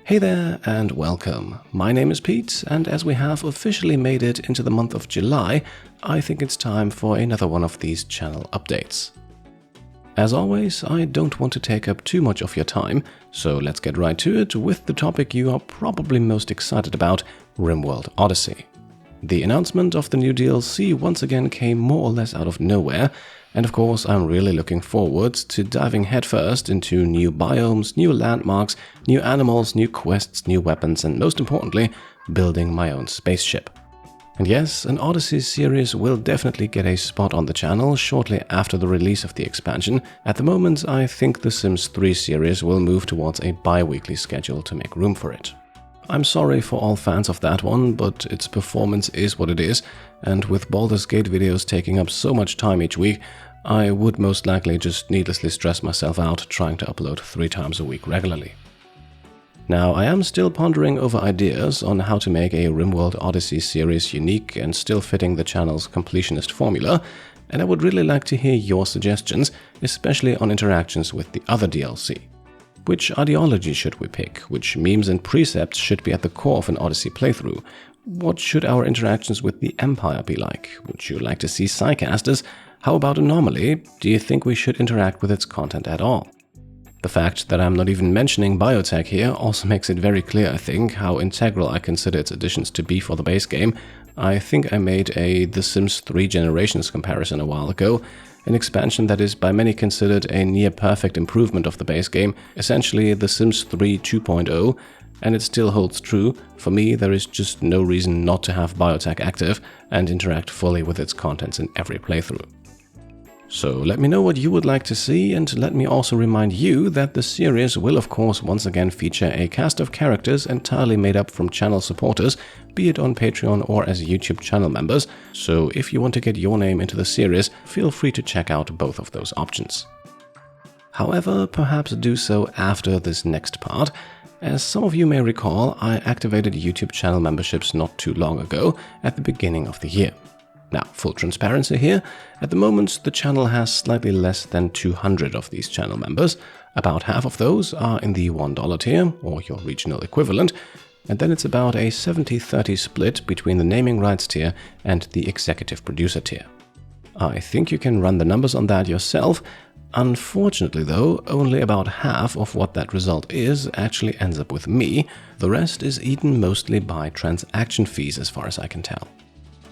Hey there and welcome. My name is Pete, and as we have officially made it into the month of July, I think it's time for another one of these channel updates. As always, I don't want to take up too much of your time, so let's get right to it with the topic you are probably most excited about, Rimworld Odyssey. The announcement of the new DLC once again came more or less out of nowhere, and of course I'm really looking forward to diving headfirst into new biomes, new landmarks, new animals, new quests, new weapons, and most importantly, building my own spaceship. And yes, an Odyssey series will definitely get a spot on the channel shortly after the release of the expansion. At the moment, I think the Sims 3 series will move towards a bi-weekly schedule to make room for it. I'm sorry for all fans of that one, but its performance is what it is, and with Baldur's Gate videos taking up so much time each week, I would most likely just needlessly stress myself out trying to upload 3 times a week regularly. Now, I am still pondering over ideas on how to make a Rimworld Odyssey series unique and still fitting the channel's completionist formula, and I would really like to hear your suggestions, especially on interactions with the other DLC. Which ideology should we pick? Which memes and precepts should be at the core of an Odyssey playthrough? What should our interactions with the Empire be like? Would you like to see Psycasters? How about Anomaly? Do you think we should interact with its content at all? The fact that I'm not even mentioning biotech here also makes it very clear, I think, how integral I consider its additions to be for the base game. I think I made a The Sims 3 Generations comparison a while ago, an expansion that is by many considered a near-perfect improvement of the base game, essentially The Sims 3 2.0, and it still holds true. For me, there is just no reason not to have biotech active and interact fully with its contents in every playthrough. So let me know what you would like to see, and let me also remind you that the series will of course once again feature a cast of characters entirely made up from channel supporters, be it on Patreon or as YouTube channel members, so if you want to get your name into the series, feel free to check out both of those options. However, perhaps do so after this next part. As some of you may recall, I activated YouTube channel memberships not too long ago, at the beginning of the year. Now, full transparency here, at the moment the channel has slightly less than 200 of these channel members. About half of those are in the $1 tier, or your regional equivalent, and then it's about a 70-30 split between the naming rights tier and the executive producer tier. I think you can run the numbers on that yourself. Unfortunately though, only about half of what that result is actually ends up with me. The rest is eaten mostly by transaction fees as far as I can tell.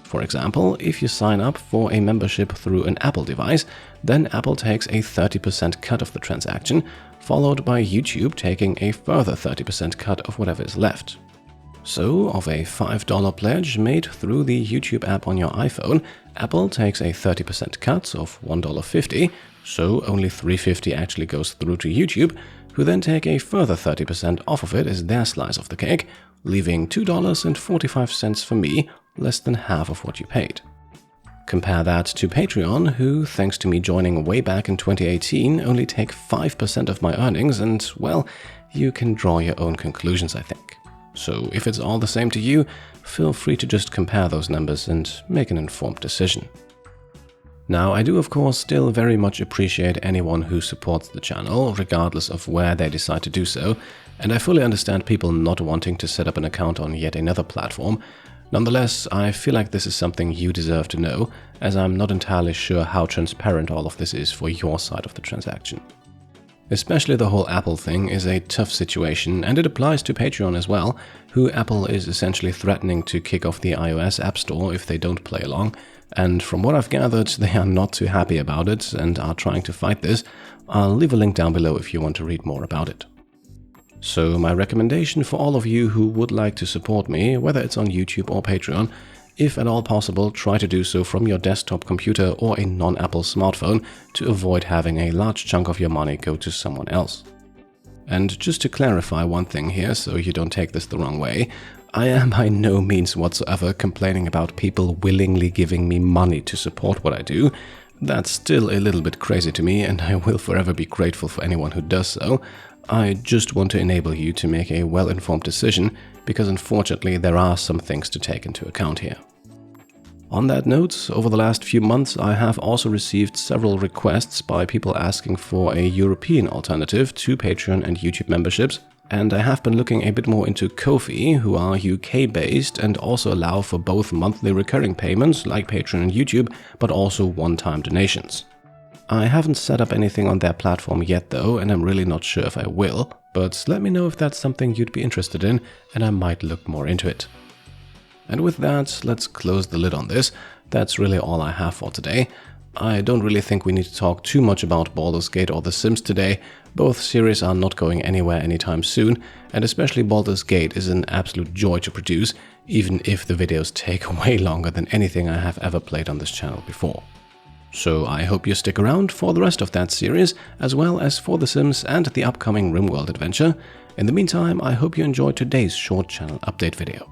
For example, if you sign up for a membership through an Apple device, then Apple takes a 30% cut of the transaction, followed by YouTube taking a further 30% cut of whatever is left. So, of a $5 pledge made through the YouTube app on your iPhone, Apple takes a 30% cut of $1.50, so only $3.50 actually goes through to YouTube, who then take a further 30% off of it as their slice of the cake, leaving $2.45 for me, less than half of what you paid. Compare that to Patreon, who, thanks to me joining way back in 2018, only take 5% of my earnings, and, well, you can draw your own conclusions, I think. So if it's all the same to you, feel free to just compare those numbers and make an informed decision. Now, I do of course still very much appreciate anyone who supports the channel, regardless of where they decide to do so, and I fully understand people not wanting to set up an account on yet another platform. Nonetheless, I feel like this is something you deserve to know, as I'm not entirely sure how transparent all of this is for your side of the transaction. Especially the whole Apple thing is a tough situation, and it applies to Patreon as well, who Apple is essentially threatening to kick off the iOS App Store if they don't play along, and from what I've gathered, they are not too happy about it and are trying to fight this. I'll leave a link down below if you want to read more about it. So my recommendation for all of you who would like to support me, whether it's on YouTube or Patreon, if at all possible, try to do so from your desktop computer or a non-Apple smartphone to avoid having a large chunk of your money go to someone else. And just to clarify one thing here, so you don't take this the wrong way, I am by no means whatsoever complaining about people willingly giving me money to support what I do. That's still a little bit crazy to me, and I will forever be grateful for anyone who does so. I just want to enable you to make a well-informed decision, because unfortunately there are some things to take into account here. On that note, over the last few months I have also received several requests by people asking for a European alternative to Patreon and YouTube memberships, and I have been looking a bit more into Ko-fi, who are UK-based and also allow for both monthly recurring payments like Patreon and YouTube, but also one-time donations. I haven't set up anything on their platform yet though, and I'm really not sure if I will, but let me know if that's something you'd be interested in, and I might look more into it. And with that, let's close the lid on this. That's really all I have for today. I don't really think we need to talk too much about Baldur's Gate or The Sims today. Both series are not going anywhere anytime soon, and especially Baldur's Gate is an absolute joy to produce, even if the videos take way longer than anything I have ever played on this channel before. So I hope you stick around for the rest of that series, as well as for The Sims and the upcoming Rimworld adventure. In the meantime, I hope you enjoyed today's short channel update video.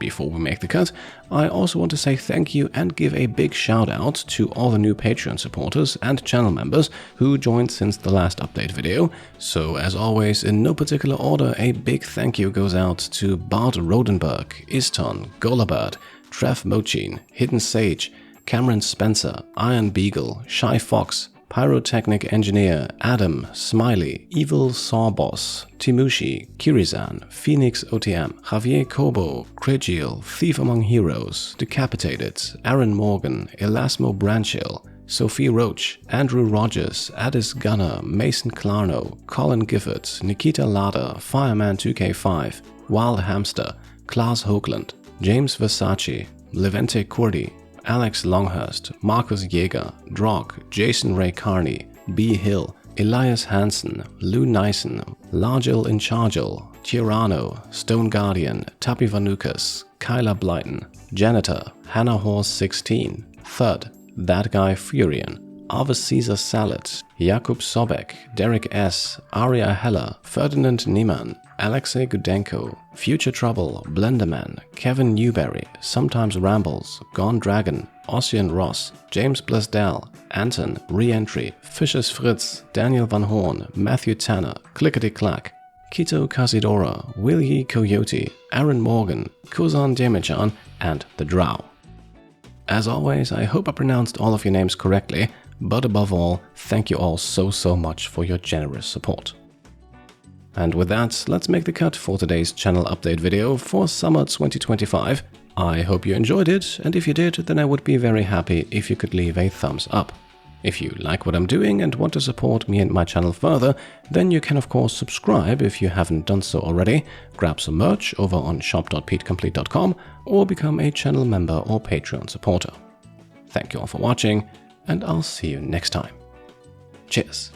Before we make the cut, I also want to say thank you and give a big shout out to all the new Patreon supporters and channel members who joined since the last update video. So as always, in no particular order, a big thank you goes out to Bart Rodenberg, Iston, Golabird, Trev Mochin, Hidden Sage, Cameron Spencer, Iron Beagle, Shy Fox, Pyrotechnic Engineer, Adam, Smiley, Evil Sawboss, Timushi, Kirizan, Phoenix OTM, Javier Kobo, Crigil, Thief Among Heroes, Decapitated, Aaron Morgan, Elasmo Branchill, Sophie Roach, Andrew Rogers, Addis Gunner, Mason Clarno, Colin Gifford, Nikita Lada, Fireman 2K5, Wild Hamster, Klaas Hoagland, James Versace, Levente Cordy, Alex Longhurst, Marcus Jäger, Drog, Jason Ray Carney, B. Hill, Elias Hansen, Lou Nyson, Largel Inchargel, Tirano, Stone Guardian, Tapi Vanukas, Kyla Blyton, Janitor, Hannah Horse 16, Thud, That Guy Furion, Arvis Caesar Salad, Jakub Sobek, Derek S., Aria Heller, Ferdinand Niemann, Alexei Gudenko, Future Trouble, Blenderman, Kevin Newberry, Sometimes Rambles, Gone Dragon, Ossian Ross, James Blasdell, Anton, Reentry, Fishers Fritz, Daniel Van Horn, Matthew Tanner, Clickety Clack, Kito Casidora, Willie Coyote, Aaron Morgan, Kuzan Demichan, and The Drow. As always, I hope I pronounced all of your names correctly, but above all, thank you all so much for your generous support. And with that, let's make the cut for today's channel update video for summer 2025. I hope you enjoyed it, and if you did, then I would be very happy if you could leave a thumbs up. If you like what I'm doing and want to support me and my channel further, then you can of course subscribe if you haven't done so already, grab some merch over on shop.petecomplete.com, or become a channel member or Patreon supporter. Thank you all for watching, and I'll see you next time. Cheers!